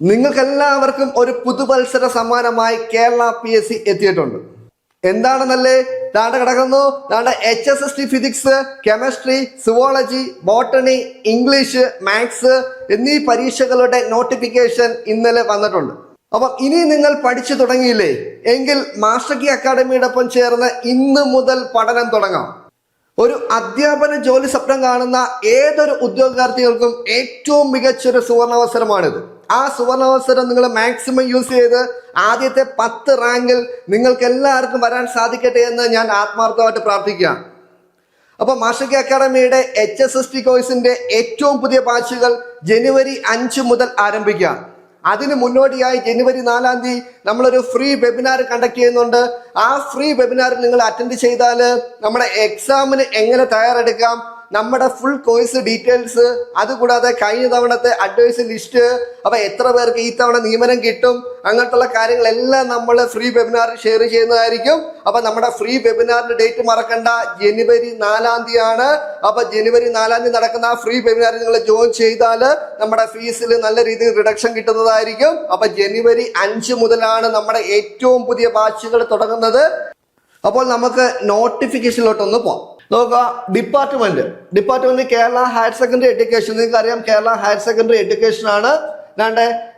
നിങ്ങൾക്കെല്ലാവർക്കും ഒരു പുതുവത്സര സമ്മാനമായി കേരള PSC എത്തിയിട്ടുണ്ട്. എന്താണെന്നല്ലേ? താണ്ട കിടക്കുന്നു. താണ്ട HSST physics, chemistry, zoology, botany, English, maths എന്നീ പരീക്ഷകളുടെ നോട്ടിഫിക്കേഷൻ ഇന്നലെ വന്നിട്ടുണ്ട്. അപ്പം ഇനി നിങ്ങൾ പഠിച്ചു തുടങ്ങിയില്ലേ എങ്കിൽ മാസ്റ്റർ കീ അക്കാഡമിയോടൊപ്പം ചേർന്ന് ഇന്ന് മുതൽ പഠനം തുടങ്ങാം. ഒരു അധ്യാപന ജോലി സ്വപ്നം കാണുന്ന ഏതൊരു ഉദ്യോഗാർത്ഥികൾക്കും ഏറ്റവും മികച്ചൊരു സുവർണാവസരമാണിത്. ആ സുവർണാവസരം നിങ്ങൾ മാക്സിമം യൂസ് ചെയ്ത് ആദ്യത്തെ 10 റാങ്കിൽ നിങ്ങൾക്ക് എല്ലാവർക്കും വരാൻ സാധിക്കട്ടെ എന്ന് ഞാൻ ആത്മാർത്ഥമായിട്ട് പ്രാർത്ഥിക്കുകയാണ്. അപ്പൊ മാസ്റ്റർ കീ അക്കാഡമിയുടെ HSST കോഴ്സിന്റെ ഏറ്റവും പുതിയ ബാച്ചുകൾ ജനുവരി 5 മുതൽ ആരംഭിക്കാം. അതിന് മുന്നോടിയായി ജനുവരി 4-ാം തീയതി നമ്മളൊരു ഫ്രീ വെബിനാർ കണ്ടക്ട് ചെയ്യുന്നുണ്ട്. ആ ഫ്രീ വെബിനാറിൽ നിങ്ങൾ അറ്റൻഡ് ചെയ്താൽ നമ്മുടെ എക്സാമിന് എങ്ങനെ തയ്യാറെടുക്കാം, നമ്മുടെ ഫുൾ കോഴ്സ് ഡീറ്റെയിൽസ്, അതുകൂടാതെ കഴിഞ്ഞ തവണത്തെ അഡ്വൈസ് ലിസ്റ്റ്, അപ്പൊ എത്ര പേർക്ക് ഈ തവണ നിയമനം കിട്ടും, അങ്ങനത്തുള്ള കാര്യങ്ങളെല്ലാം നമ്മൾ ഫ്രീ വെബിനാറിൽ ഷെയർ ചെയ്യുന്നതായിരിക്കും. അപ്പൊ നമ്മുടെ ഫ്രീ വെബിനാറിന്റെ ഡേറ്റ് മറക്കണ്ട, ജനുവരി 4-ാം തീയതി ആണ്. അപ്പൊ ജനുവരി 4-ാം തീയതി നടക്കുന്ന ആ ഫ്രീ വെബിനാറിൽ നിങ്ങൾ ജോയിൻ ചെയ്താൽ നമ്മുടെ ഫീസിൽ നല്ല രീതിയിൽ റിഡക്ഷൻ കിട്ടുന്നതായിരിക്കും. അപ്പൊ ജനുവരി 5 മുതലാണ് നമ്മുടെ ഏറ്റവും പുതിയ ബാച്ചുകൾ തുടങ്ങുന്നത്. അപ്പോൾ നമുക്ക് നോട്ടിഫിക്കേഷനിലോട്ടൊന്ന് പോകാം. നോക്കുക, department Kerala higher secondary education. നിങ്ങൾക്ക് അറിയാം കേരള ഹയർ സെക്കൻഡറി എഡ്യൂക്കേഷൻ ആണ്.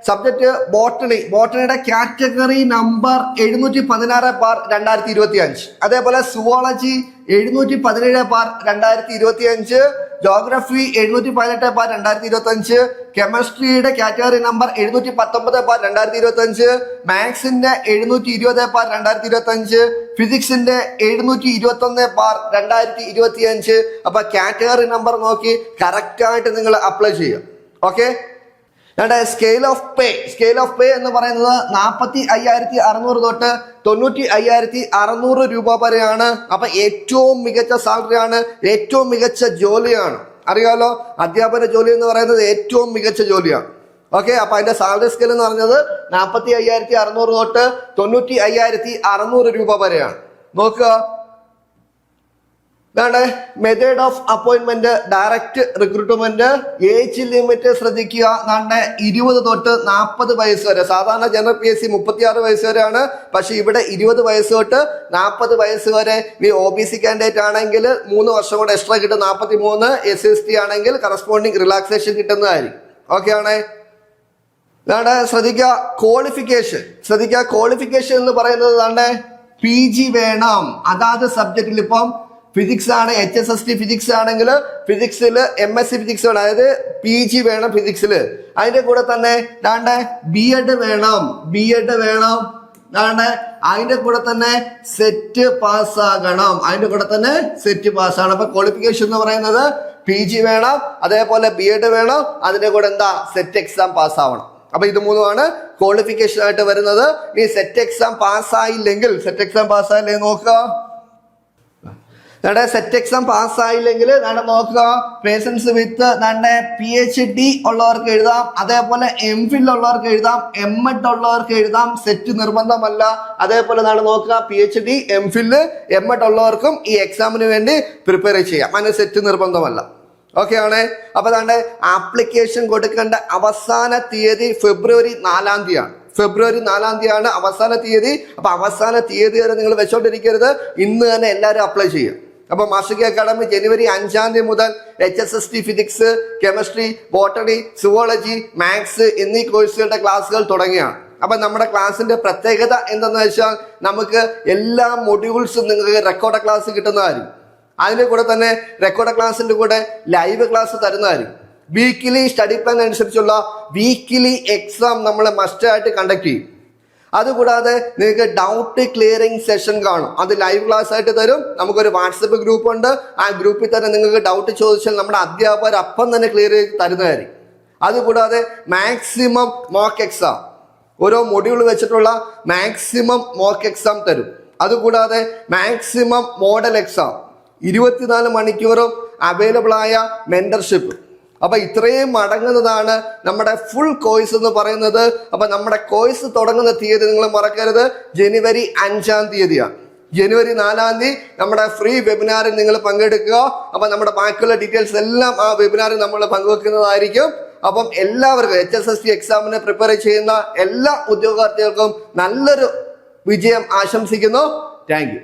സബ്ജക്ട് ബോട്ടണിയുടെ കാറ്റഗറി നമ്പർ 716/2025. അതേപോലെ സുവോളജി 717/2025, ജോഗ്രഫി 718/2025, കെമിസ്ട്രിയുടെ കാറ്റഗറി നമ്പർ 719/2025, മാത്സിന്റെ 720/2025, ഫിസിക്സിന്റെ 721/2025. അപ്പൊ കാറ്റഗറി നമ്പർ നോക്കി കറക്റ്റ് ആയിട്ട് നിങ്ങൾ അപ്ലൈ ചെയ്യുക. ഓക്കെ, സ്കെയിൽ ഓഫ് പേ എന്ന് പറയുന്നത് 45,600 തൊട്ട് 95,600 രൂപ വരെയാണ്. അപ്പൊ ഏറ്റവും മികച്ച സാലറി ആണ്, ഏറ്റവും മികച്ച ജോലിയാണ്. അറിയാലോ, അധ്യാപന ജോലി എന്ന് പറയുന്നത് ഏറ്റവും മികച്ച ജോലിയാണ്. ഓക്കെ, അപ്പൊ അതിന്റെ സാലറി സ്കെയിൽ എന്ന് പറഞ്ഞത് 45,600 തൊട്ട് 95,600 രൂപ വരെയാണ്. നോക്കുക, method of appointment, direct recruitment. Age limit ശ്രദ്ധിക്കുക, 20 തൊട്ട് 40 വയസ്സ് വരെ. സാധാരണ ജനറൽ PSC 36 വയസ്സ് വരെയാണ്, പക്ഷെ ഇവിടെ 20 വയസ്സ് തൊട്ട് 40 വയസ്സ് വരെ. നീ OBC കാൻഡിഡേറ്റ് ആണെങ്കിൽ 3 വർഷം കൂടെ എക്സ്ട്രാ കിട്ടും, 43. SST ആണെങ്കിൽ കറസ്പോണ്ടിങ് റിലാക്സേഷൻ കിട്ടുന്നതായിരിക്കും. ഓക്കെ ആണേ. ശ്രദ്ധിക്കുക, ക്വാളിഫിക്കേഷൻ എന്ന് പറയുന്നത് PG വേണം അതാത് സബ്ജക്റ്റിൽ. ഇപ്പം ഫിസിക്സ് ആണ്, HSST ഫിസിക്സ് ആണെങ്കിൽ ഫിസിക്സിൽ MSc ഫിസിക്സ് വേണം, അതായത് PG വേണം ഫിസിക്സിൽ. അതിന്റെ കൂടെ തന്നെ B.Ed വേണം. അതിന്റെ കൂടെ തന്നെ സെറ്റ് പാസ്സാകണം. അപ്പൊ ക്വാളിഫിക്കേഷൻ എന്ന് പറയുന്നത് PG വേണം, അതേപോലെ B.Ed വേണം, അതിന്റെ കൂടെ സെറ്റ് എക്സാം പാസ്സാവണം. അപ്പൊ ഇത് മൂന്നുമാണ് ക്വാളിഫിക്കേഷൻ ആയിട്ട് വരുന്നത്. ഈ സെറ്റ് എക്സാം പാസ്സായില്ലെങ്കിൽ നോക്കുക, സെറ്റ് എക്സാം പാസ്സായില്ലെങ്കിൽ നോക്കുക, പേഴ്സൺസ് വിത്ത് PhD ഉള്ളവർക്ക് എഴുതാം, അതേപോലെ MPhil ഉള്ളവർക്ക് എഴുതാം, M.Ed ഉള്ളവർക്ക് എഴുതാം. സെറ്റ് നിർബന്ധമല്ല. അതേപോലെ നോക്കുക, PhD, MPhil, M.Ed ഉള്ളവർക്കും ഈ എക്സാമിന് വേണ്ടി പ്രിപ്പയർ ചെയ്യാം. അതിന് സെറ്റ് നിർബന്ധമല്ല. ഓക്കെ ആണ്. അപ്പൊ ആപ്ലിക്കേഷൻ കൊടുക്കേണ്ട അവസാന തീയതി ഫെബ്രുവരി 4-ാം തീയതിയാണ് അവസാന തീയതി. അപ്പൊ അവസാന തീയതി വരെ നിങ്ങൾ വെച്ചോണ്ടിരിക്കരുത്, ഇന്ന് തന്നെ എല്ലാവരും അപ്ലൈ ചെയ്യുക. അപ്പൊ മാസ്റ്റർ കീ അക്കാഡമി ജനുവരി 5-ാം തീയതി മുതൽ HSST physics, chemistry, botany, zoology, maths എന്നീ കോഴ്സുകളുടെ ക്ലാസ്സുകൾ തുടങ്ങിയാണ്. അപ്പൊ നമ്മുടെ ക്ലാസ്സിന്റെ പ്രത്യേകത എന്തെന്ന് വെച്ചാൽ നമുക്ക് എല്ലാ മൊഡ്യൂൾസും നിങ്ങൾക്ക് റെക്കോർഡ് ക്ലാസ് കിട്ടുന്നതായിരിക്കും. അതിന്റെ കൂടെ തന്നെ റെക്കോർഡ് ക്ലാസ്സിന്റെ കൂടെ ലൈവ് ക്ലാസ് തരുന്നതായിരിക്കും. വീക്കിലി സ്റ്റഡി പ്ലാൻ അനുസരിച്ചുള്ള വീക്കിലി എക്സാം നമ്മൾ മസ്റ്റായിട്ട് കണ്ടക്ട് ചെയ്യും. അതുകൂടാതെ നിങ്ങൾക്ക് ഡൗട്ട് ക്ലിയറിംഗ് സെഷൻ കാണും, അത് ലൈവ് ക്ലാസ് ആയിട്ട് തരും. നമുക്കൊരു വാട്സപ്പ് ഗ്രൂപ്പ് ഉണ്ട്, ആ ഗ്രൂപ്പിൽ തന്നെ നിങ്ങൾക്ക് ഡൗട്ട് ചോദിച്ചാൽ നമ്മുടെ അധ്യാപകർ അപ്പം തന്നെ ക്ലിയർ ചെയ്ത് തരുന്നതായിരിക്കും. അതുകൂടാതെ മാക്സിമം മോക്ക് എക്സാം, ഓരോ മൊഡ്യൂൾ വെച്ചിട്ടുള്ള മാക്സിമം മോക്ക് എക്സാം തരും. അതുകൂടാതെ മാക്സിമം മോഡൽ എക്സാം, 24 മണിക്കൂറും അവൈലബിൾ ആയ മെന്റർഷിപ്പ്. അപ്പൊ ഇത്രയും അടങ്ങുന്നതാണ് നമ്മുടെ ഫുൾ കോഴ്സ് എന്ന് പറയുന്നത്. അപ്പൊ നമ്മുടെ കോഴ്സ് തുടങ്ങുന്ന തീയതി നിങ്ങൾ മറക്കരുത്, ജനുവരി 5-ാം തീയതിയാണ്. ജനുവരി 4-ാം തീയതി നമ്മുടെ ഫ്രീ വെബിനാറിൽ നിങ്ങൾ പങ്കെടുക്കുക. അപ്പൊ നമ്മുടെ ബാക്കിയുള്ള ഡീറ്റെയിൽസ് എല്ലാം ആ വെബിനാറിൽ നമ്മൾ പങ്കുവെക്കുന്നതായിരിക്കും. അപ്പം എല്ലാവർക്കും HSST എക്സാമിന് പ്രിപ്പയർ ചെയ്യുന്ന എല്ലാ ഉദ്യോഗാർത്ഥികൾക്കും നല്ലൊരു വിജയം ആശംസിക്കുന്നു. Thank you.